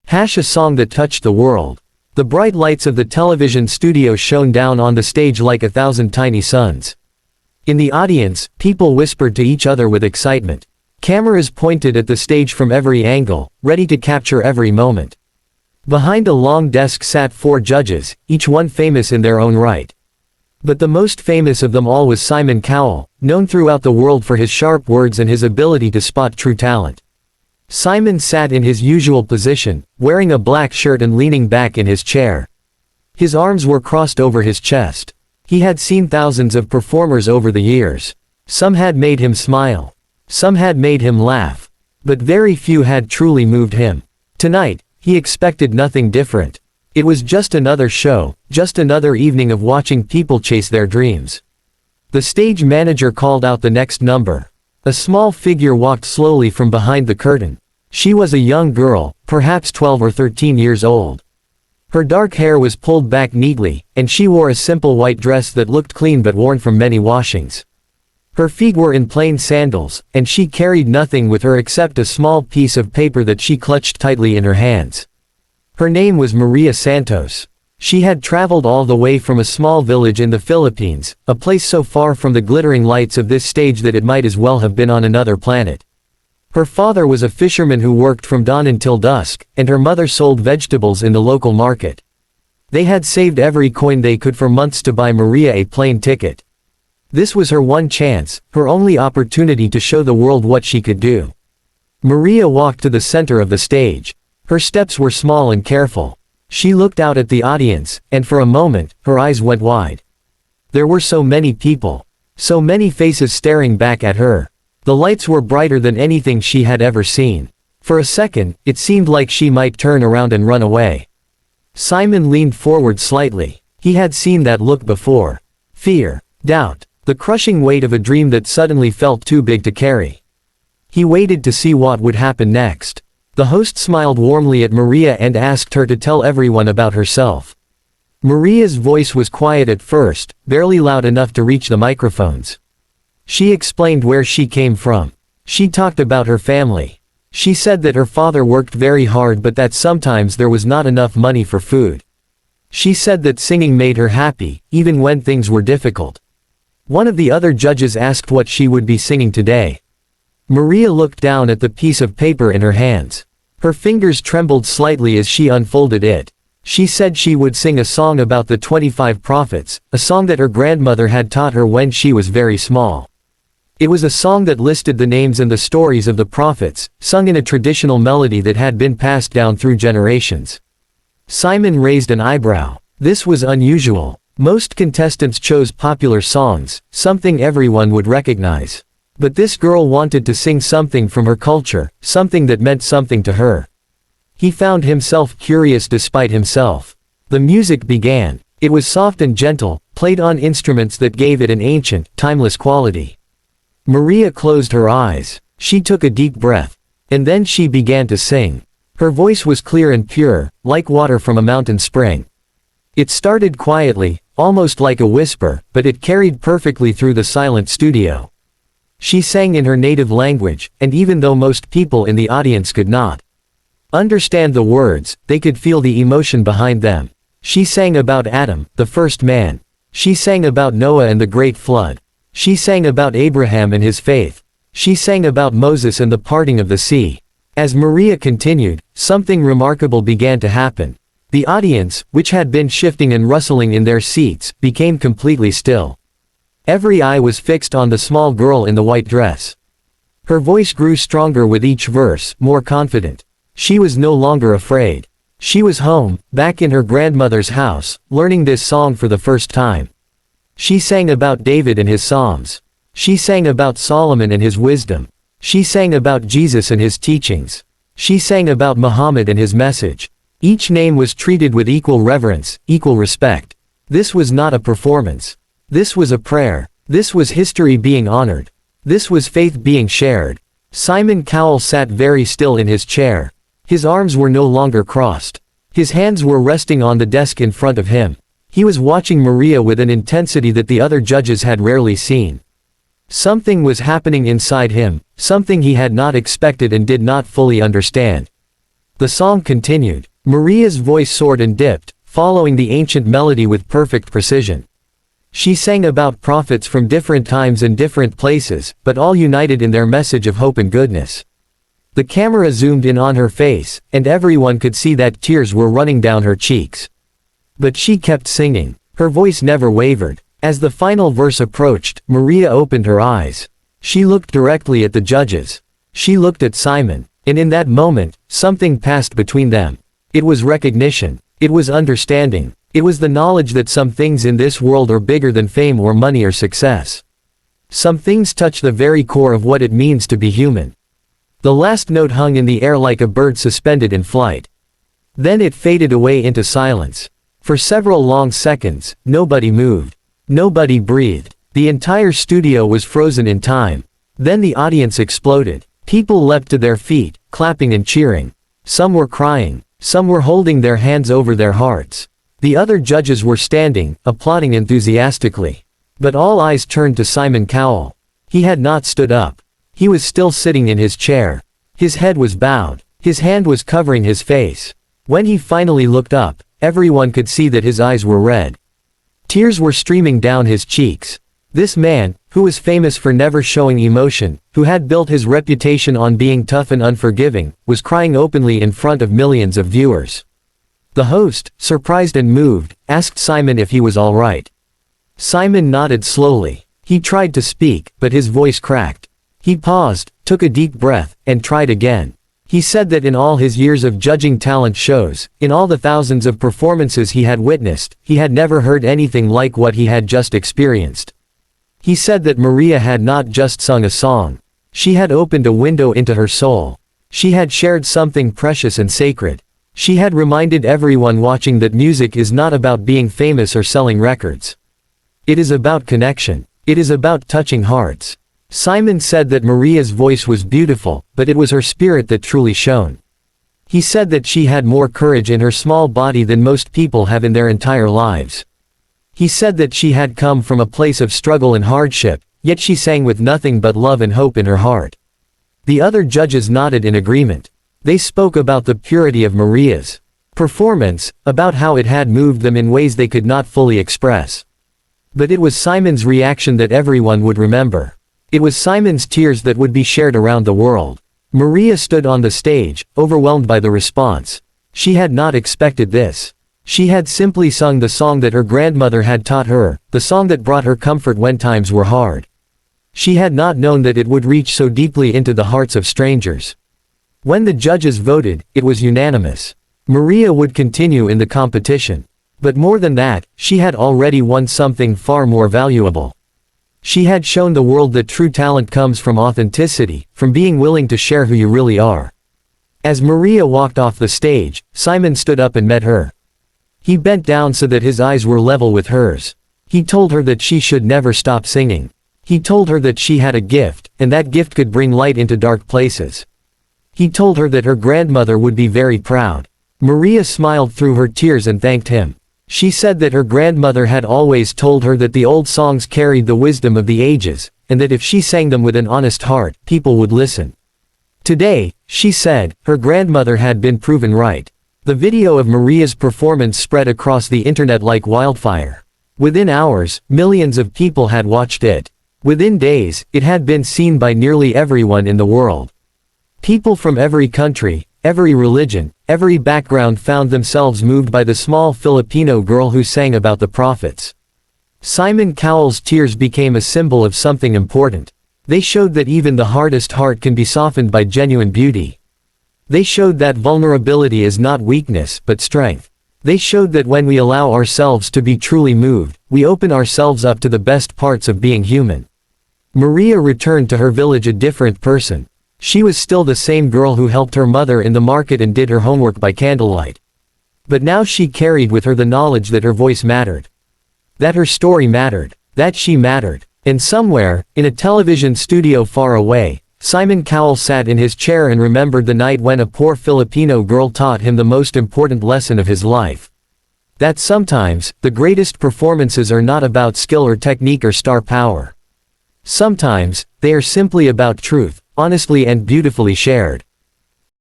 A song that touched the world. The bright lights of the television studio shone down on the stage like 1,000 tiny suns. In the audience, people whispered to each other with excitement. Cameras pointed at the stage from every angle, ready to capture every moment. Behind a long desk sat 4 judges, each one famous in their own right. But the most famous of them all was Simon Cowell, known throughout the world for his sharp words and his ability to spot true talent. Simon sat in his usual position, wearing a black shirt and leaning back in his chair. His arms were crossed over his chest. He had seen thousands of performers over the years. Some had made him smile. Some had made him laugh. But very few had truly moved him. Tonight, he expected nothing different. It was just another show, just another evening of watching people chase their dreams. The stage manager called out the next number. A small figure walked slowly from behind the curtain. She was a young girl, perhaps 12 or 13 years old. Her dark hair was pulled back neatly, and she wore a simple white dress that looked clean but worn from many washings. Her feet were in plain sandals, and she carried nothing with her except a small piece of paper that she clutched tightly in her hands. Her name was Mariel Santos. She had traveled all the way from a small village in the Philippines, a place so far from the glittering lights of this stage that it might as well have been on another planet. Her father was a fisherman who worked from dawn until dusk, and her mother sold vegetables in the local market. They had saved every coin they could for months to buy Maria a plane ticket. This was her one chance, her only opportunity to show the world what she could do. Maria walked to the center of the stage. Her steps were small and careful. She looked out at the audience, and for a moment, her eyes went wide. There were so many people. So many faces staring back at her. The lights were brighter than anything she had ever seen. For a second, it seemed like she might turn around and run away. Simon leaned forward slightly. He had seen that look before. Fear. Doubt. The crushing weight of a dream that suddenly felt too big to carry. He waited to see what would happen next. The host smiled warmly at Maria and asked her to tell everyone about herself. Maria's voice was quiet at first, barely loud enough to reach the microphones. She explained where she came from. She talked about her family. She said that her father worked very hard but that sometimes there was not enough money for food. She said that singing made her happy, even when things were difficult. One of the other judges asked what she would be singing today. Maria looked down at the piece of paper in her hands. Her fingers trembled slightly as she unfolded it. She said she would sing a song about the 25 prophets, a song that her grandmother had taught her when she was very small. It was a song that listed the names and the stories of the prophets, sung in a traditional melody that had been passed down through generations. Simon raised an eyebrow. This was unusual. Most contestants chose popular songs, something everyone would recognize. But this girl wanted to sing something from her culture, something that meant something to her. He found himself curious despite himself. The music began. It was soft and gentle, played on instruments that gave it an ancient, timeless quality. Maria closed her eyes. She took a deep breath. And then she began to sing. Her voice was clear and pure, like water from a mountain spring. It started quietly, almost like a whisper, but it carried perfectly through the silent studio. She sang in her native language, and even though most people in the audience could not understand the words, they could feel the emotion behind them. She sang about Adam, the first man. She sang about Noah and the great flood. She sang about Abraham and his faith. She sang about Moses and the parting of the sea. As Maria continued, something remarkable began to happen. The audience, which had been shifting and rustling in their seats, became completely still. Every eye was fixed on the small girl in the white dress. Her voice grew stronger with each verse, more confident. She was no longer afraid. She was home, back in her grandmother's house, learning this song for the first time. She sang about David and his psalms. She sang about Solomon and his wisdom. She sang about Jesus and his teachings. She sang about Muhammad and his message. Each name was treated with equal reverence, equal respect. This was not a performance. This was a prayer. This was history being honored. This was faith being shared. Simon Cowell sat very still in his chair. His arms were no longer crossed. His hands were resting on the desk in front of him. He was watching Maria with an intensity that the other judges had rarely seen. Something was happening inside him, something he had not expected and did not fully understand. The song continued. Maria's voice soared and dipped, following the ancient melody with perfect precision. She sang about prophets from different times and different places, but all united in their message of hope and goodness. The camera zoomed in on her face, and everyone could see that tears were running down her cheeks. But she kept singing. Her voice never wavered. As the final verse approached, Maria opened her eyes. She looked directly at the judges. She looked at Simon, and in that moment, something passed between them. It was recognition. It was understanding. It was the knowledge that some things in this world are bigger than fame or money or success. Some things touch the very core of what it means to be human. The last note hung in the air like a bird suspended in flight. Then it faded away into silence. For several long seconds, nobody moved. Nobody breathed. The entire studio was frozen in time. Then the audience exploded. People leapt to their feet, clapping and cheering. Some were crying. Some were holding their hands over their hearts. The other judges were standing, applauding enthusiastically. But all eyes turned to Simon Cowell. He had not stood up. He was still sitting in his chair. His head was bowed. His hand was covering his face. When he finally looked up, everyone could see that his eyes were red. Tears were streaming down his cheeks. This man, who was famous for never showing emotion, who had built his reputation on being tough and unforgiving, was crying openly in front of millions of viewers. The host, surprised and moved, asked Simon if he was all right. Simon nodded slowly. He tried to speak, but his voice cracked. He paused, took a deep breath, and tried again. He said that in all his years of judging talent shows, in all the thousands of performances he had witnessed, he had never heard anything like what he had just experienced. He said that Maria had not just sung a song. She had opened a window into her soul. She had shared something precious and sacred. She had reminded everyone watching that music is not about being famous or selling records. It is about connection. It is about touching hearts. Simon said that Maria's voice was beautiful, but it was her spirit that truly shone. He said that she had more courage in her small body than most people have in their entire lives. He said that she had come from a place of struggle and hardship, yet she sang with nothing but love and hope in her heart. The other judges nodded in agreement. They spoke about the purity of Maria's performance, about how it had moved them in ways they could not fully express. But it was Simon's reaction that everyone would remember. It was Simon's tears that would be shared around the world. Maria stood on the stage, overwhelmed by the response. She had not expected this. She had simply sung the song that her grandmother had taught her, the song that brought her comfort when times were hard. She had not known that it would reach so deeply into the hearts of strangers. When the judges voted, it was unanimous. Maria would continue in the competition. But more than that, she had already won something far more valuable. She had shown the world that true talent comes from authenticity, from being willing to share who you really are. As Maria walked off the stage, Simon stood up and met her. He bent down so that his eyes were level with hers. He told her that she should never stop singing. He told her that she had a gift, and that gift could bring light into dark places. He told her that her grandmother would be very proud. Maria smiled through her tears and thanked him. She said that her grandmother had always told her that the old songs carried the wisdom of the ages, and that if she sang them with an honest heart, people would listen. Today, she said, her grandmother had been proven right. The video of Maria's performance spread across the internet like wildfire. Within hours, millions of people had watched it. Within days, it had been seen by nearly everyone in the world. People from every country, every religion, every background found themselves moved by the small Filipino girl who sang about the prophets. Simon Cowell's tears became a symbol of something important. They showed that even the hardest heart can be softened by genuine beauty. They showed that vulnerability is not weakness but strength. They showed that when we allow ourselves to be truly moved, we open ourselves up to the best parts of being human. Maria returned to her village a different person. She was still the same girl who helped her mother in the market and did her homework by candlelight. But now she carried with her the knowledge that her voice mattered. That her story mattered. That she mattered. And somewhere, in a television studio far away, Simon Cowell sat in his chair and remembered the night when a poor Filipino girl taught him the most important lesson of his life. That sometimes, the greatest performances are not about skill or technique or star power. Sometimes, they are simply about truth, honestly and beautifully shared.